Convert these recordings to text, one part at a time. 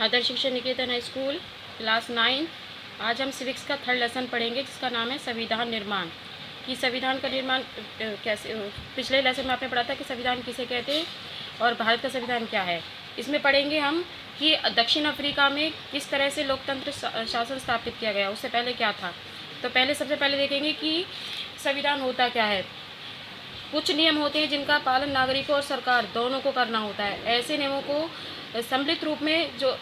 आदर्श शिक्षा निकेतन high school class 9। आज हम सिविक्स का थर्ड लेसन पढ़ेंगे जिसका नाम है संविधान निर्माण। कि संविधान का निर्माण कैसे, पिछले लेसन में आपने पढ़ा था कि संविधान किसे कहते हैं और भारत का संविधान क्या है। इसमें पढ़ेंगे हम कि दक्षिण अफ्रीका में किस तरह से लोकतंत्र शासन स्थापित किया गया, उससे पहले क्या था। तो सबसे पहले देखेंगे कि संविधान होता क्या है। कुछ नियम होते हैं जिनका पालन नागरिकों और सरकार दोनों को करना होता है। ऐसे नियमों को सम्मिलित रूप में जो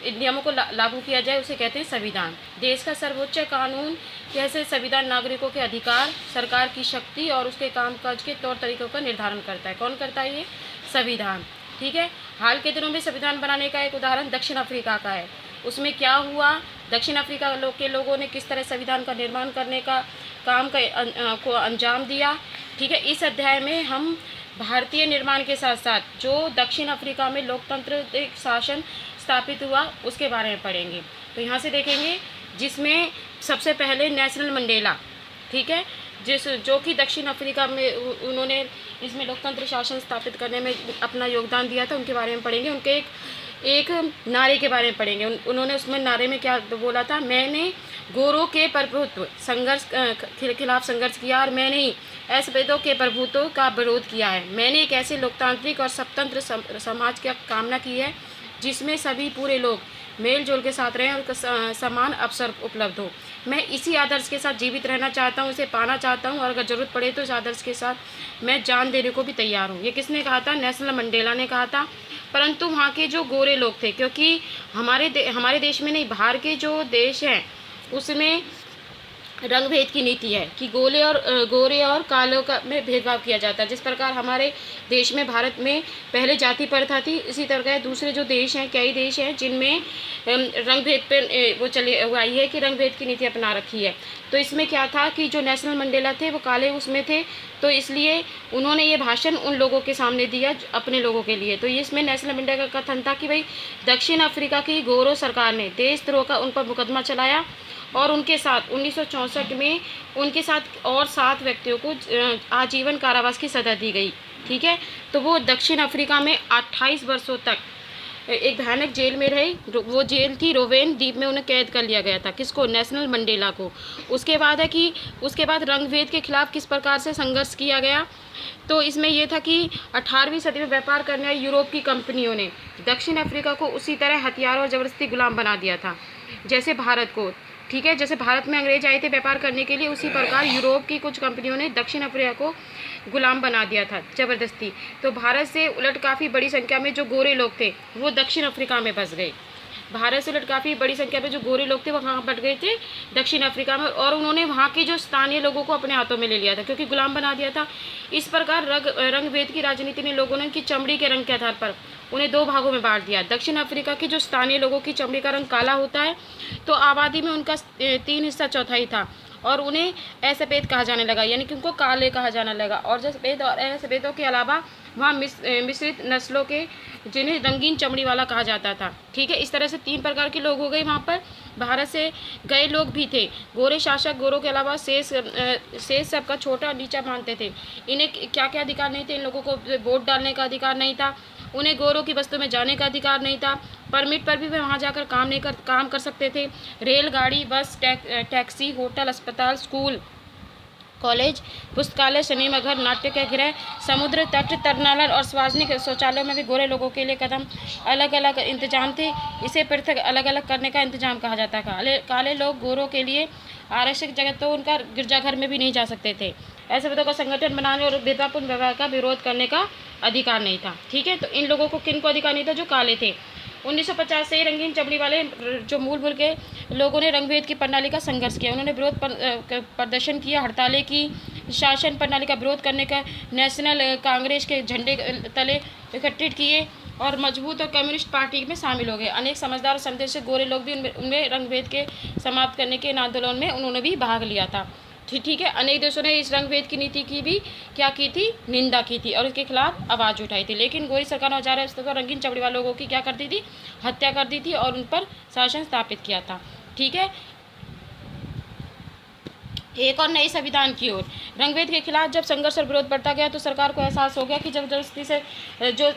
नियमों को लागू किया जाए उसे कहते हैं संविधान। देश का सर्वोच्च कानून कैसे संविधान नागरिकों के अधिकार, सरकार की शक्ति और उसके कामकाज के तौर तरीकों का निर्धारण करता है। कौन करता है? ये संविधान। ठीक है। हाल के दिनों में संविधान बनाने का एक उदाहरण दक्षिण अफ्रीका का है। उसमें क्या हुआ, दक्षिण अफ्रीका के लोगों ने किस तरह संविधान का निर्माण करने का काम को अंजाम दिया। ठीक है। इस अध्याय में हम भारतीय निर्माण के साथ साथ जो दक्षिण अफ्रीका में लोकतांत्रिक शासन स्थापित हुआ उसके बारे में पढ़ेंगे। तो यहाँ से देखेंगे जिसमें सबसे पहले नेल्सन मंडेला, ठीक है, जो कि दक्षिण अफ्रीका में उन्होंने इसमें लोकतंत्र शासन स्थापित करने में अपना योगदान दिया था, उनके बारे में पढ़ेंगे। उनके एक नारे के बारे में पढ़ेंगे। उन्होंने उसमें नारे में क्या बोला था? मैंने गोरों के प्रभुत्व संघर्ष खिलाफ संघर्ष किया और मैंने ही असभ्यता के प्रभुत्व का विरोध किया है। मैंने एक ऐसे लोकतांत्रिक और स्वतंत्र समाज की कामना की है जिसमें सभी पूरे लोग मेल जोल के साथ रहें और समान अवसर उपलब्ध हो। मैं इसी आदर्श के साथ जीवित रहना चाहता हूँ, इसे पाना चाहता हूँ और अगर ज़रूरत पड़े तो इस आदर्श के साथ मैं जान देने को भी तैयार हूँ। ये किसने कहा था? नेल्सन मंडेला ने कहा था। परंतु वहाँ के जो गोरे लोग थे, क्योंकि हमारे देश में नहीं, बाहर के जो देश हैं उसमें रंग भेद की नीति है कि गोरे और कालों का में भेदभाव किया जाता है। जिस प्रकार हमारे देश में, भारत में पहले जाति प्रथा थी, इसी तरह दूसरे जो देश हैं, कई देश हैं जिनमें रंग भेद पे वो आई है कि रंग भेद की नीति अपना रखी है। तो इसमें क्या था कि जो नेल्सन मंडेला थे वो काले उसमें थे, तो इसलिए उन्होंने ये भाषण उन लोगों के सामने दिया अपने लोगों के लिए। तो इसमें नेल्सन मंडेला का कथन था कि भाई दक्षिण अफ्रीका की गोरो सरकार ने देशद्रोह का उन पर मुकदमा चलाया और उनके साथ 1964 में उनके साथ और 7 व्यक्तियों को आजीवन कारावास की सज़ा दी गई। ठीक है। तो वो दक्षिण अफ्रीका में 28 वर्षों तक एक भयानक जेल में रहे। वो जेल थी रोवेन द्वीप में, उन्हें कैद कर लिया गया था। किसको? नेल्सन मंडेला को। उसके बाद रंग भेद के खिलाफ किस प्रकार से संघर्ष किया गया। तो इसमें यह था कि 18वीं सदी में व्यापार करने वाली यूरोप की कंपनियों ने दक्षिण अफ्रीका को उसी तरह हथियार और ज़बरदस्ती गुलाम बना दिया था जैसे भारत को। ठीक है। जैसे भारत में अंग्रेज आए थे व्यापार करने के लिए, उसी प्रकार यूरोप की कुछ कंपनियों ने दक्षिण अफ्रीका को गुलाम बना दिया था ज़बरदस्ती। तो भारत से उलट काफ़ी बड़ी संख्या में जो गोरे लोग थे वो दक्षिण अफ्रीका में बस गए। भारत से उलट काफ़ी बड़ी संख्या में जो गोरे लोग थे वो कहाँ बट गए थे? दक्षिण अफ्रीका में। और उन्होंने वहाँ के जो स्थानीय लोगों को अपने हाथों में ले लिया था, क्योंकि गुलाम बना दिया था। इस प्रकार रंग भेद की राजनीति ने लोगों ने की चमड़ी के रंग के आधार पर उन्हें 2 भागों में बांट दिया। दक्षिण अफ्रीका की जो स्थानीय लोगों की चमड़ी का रंग काला होता है, तो आबादी में उनका 3 हिस्सा चौथाई था और उन्हें असफेद कहा जाने लगा, यानी कि उनको काले कहा जाने लगा। और सफ़ेद और असफेदों के अलावा वहाँ मिश्रित नस्लों के, जिन्हें रंगीन चमड़ी वाला कहा जाता था। ठीक है। इस तरह से 3 प्रकार के लोग हो गए वहाँ पर। भारत से गए लोग भी थे। गोरे शासक गोरों के अलावा शेष सबका छोटा नीचा मानते थे। इन्हें क्या क्या अधिकार नहीं थे? इन लोगों को वोट डालने का अधिकार नहीं था, उन्हें गोरों की बस्तियों में जाने का अधिकार नहीं था, परमिट पर भी वे वहाँ जाकर काम कर सकते थे। रेलगाड़ी, बस, टैक्सी, होटल, अस्पताल, स्कूल, कॉलेज, पुस्तकालय, सिनेमा घर, नाट्य गृह, समुद्र तट, तरनालय और सार्वजनिक शौचालयों में भी गोरे लोगों के लिए कदम अलग अलग इंतजाम थे। इसे पृथक अलग अलग करने का इंतजाम कहा जाता है। काले लोग गोरों के लिए आरक्षित जगह, तो उनका गिरजाघर में भी नहीं जा सकते थे। ऐसे विधों का संगठन बनाने और भेदभावपूर्ण व्यवहार का विरोध करने का अधिकार नहीं था। ठीक है। तो इन लोगों को किन को अधिकार नहीं था? जो काले थे। 1950 से ही रंगीन चमड़ी वाले जो मूल के लोगों ने रंग भेद की प्रणाली का संघर्ष किया। उन्होंने विरोध प्रदर्शन किया, हड़तालें की, शासन प्रणाली का विरोध करने का नेशनल कांग्रेस के झंडे तले एकत्रित किए और मजबूत और कम्युनिस्ट पार्टी में शामिल हो गए। अनेक समझदार और संदेश गोरे लोग भी उनमें रंग भेद के समाप्त करने के आंदोलन में उन्होंने भी भाग लिया था। ठीक है। अनेक देशों ने इस रंग भेद की नीति की भी क्या की थी? निंदा की थी और इसके खिलाफ आवाज़ उठाई थी। लेकिन गोरी सरकार ने हजारों स्तर पर रंगीन चमड़ी वाले लोगों की क्या करती थी? हत्या कर दी थी और उन पर शासन स्थापित किया था। ठीक है। एक और नए संविधान की ओर। रंगभेद के खिलाफ जब संघर्ष और विरोध बढ़ता गया तो सरकार को एहसास हो गया कि जबरदस्ती से जो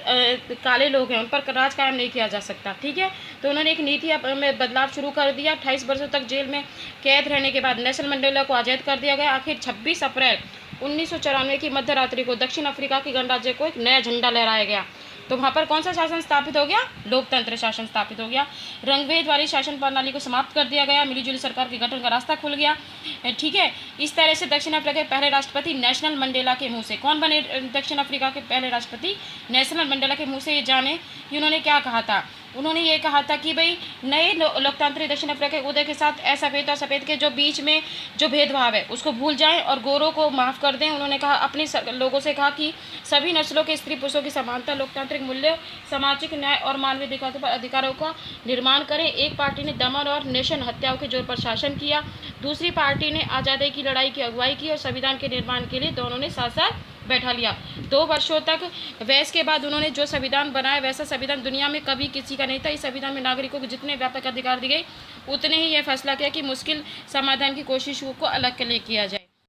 काले लोग हैं उन पर राज कायम नहीं किया जा सकता, ठीक है। तो उन्होंने एक नीति में बदलाव शुरू कर दिया। 28 वर्षों तक जेल में कैद रहने के बाद नेल्सन मंडेला को आज़ाद कर दिया गया। आखिर 26 अप्रैल 1994 की मध्य रात्रि को दक्षिण अफ्रीका के गणराज्य को एक नया झंडा लहराया गया। तो वहाँ पर कौन सा शासन स्थापित हो गया? लोकतंत्र शासन स्थापित हो गया। रंगभेद वाली शासन प्रणाली को समाप्त कर दिया गया। मिलीजुली सरकार के गठन का रास्ता खुल गया, ठीक है। इस तरह से दक्षिण अफ्रीका के पहले राष्ट्रपति नेल्सन मंडेला के मुंह से, कौन बने दक्षिण अफ्रीका के पहले राष्ट्रपति? नेल्सन मंडेला के मुंह से ये जाने कि उन्होंने क्या कहा था। उन्होंने ये कहा था कि भाई नए लोकतांत्रिक दक्षिण अफ्रीका के उदय के साथ असफेद और सफ़ेद के जो बीच में जो भेदभाव है उसको भूल जाएं और गोरों को माफ़ कर दें। उन्होंने कहा अपने लोगों से कहा कि सभी नस्लों के स्त्री पुरुषों की समानता, लोकतांत्रिक मूल्य, सामाजिक न्याय और मानवीय अधिकारों का निर्माण करें। एक पार्टी ने दमन और नेशन हत्याओं के जोर पर शासन किया, दूसरी पार्टी ने आज़ादी की लड़ाई की अगुवाई की और संविधान के निर्माण के लिए दोनों ने साथ साथ बैठा लिया। 2 वर्षों तक बहस के बाद उन्होंने जो संविधान बनाया वैसा संविधान दुनिया में कभी किसी का नहीं था। इस संविधान में नागरिकों को जितने व्यापक अधिकार दिए गए उतने ही यह फैसला किया कि मुश्किल समाधान की कोशिशों को अलग किया जाए।